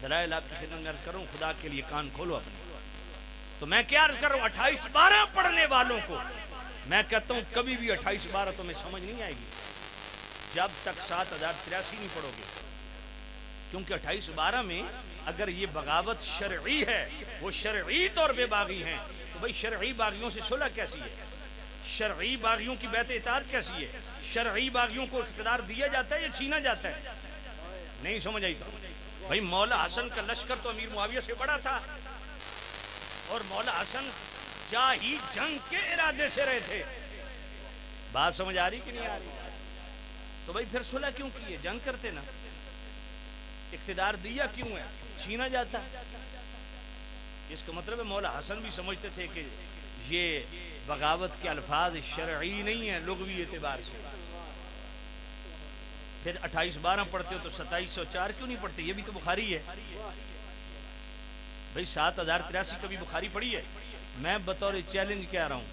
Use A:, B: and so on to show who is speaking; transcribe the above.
A: دلائل آپ کی خدمت میں عرض کر رہا ہوں، خدا کے لیے کان کھولو اپنے. تو میں کیا عرض کر رہا ہوں، 28-12 پڑھنے والوں کو میں کہتا ہوں کبھی بھی 28-12 تمہیں سمجھ نہیں آئے گی جب تک 7083 نہیں پڑھو گے. کیونکہ 28-12 میں اگر یہ بغاوت شرعی ہے، وہ شرعی طور پہ باغی ہیں، تو بھئی شرعی باغیوں سے صلح کیسی ہے؟ شرعی باغیوں کی بیعت اطاعت کیسی ہے؟ شرعی باغیوں کو اقتدار دیا جاتا ہے یا چھینا جاتا ہے؟ نہیں سمجھ آئی تو بھئی مولا حسن کا لشکر تو امیر معاویہ سے بڑا تھا، اور مولا حسن جا ہی جنگ کے ارادے سے رہے تھے. بات سمجھ آ رہی کہ نہیں آ رہی؟ تو بھئی پھر صلح کیوں کی ہے؟ جنگ کرتے نا. اقتدار دیا کیوں ہے؟ چھینا جاتا. اس کا مطلب ہے مولا حسن بھی سمجھتے تھے کہ یہ بغاوت کے الفاظ شرعی نہیں ہیں لغوی اعتبار سے. پھر 28-12 پڑھتے ہو تو 2704 کیوں نہیں پڑھتے؟ یہ بھی تو بخاری ہے بھئی. 7083 کبھی بخاری پڑھی ہے؟ میں بطور چیلنج کہہ رہا ہوں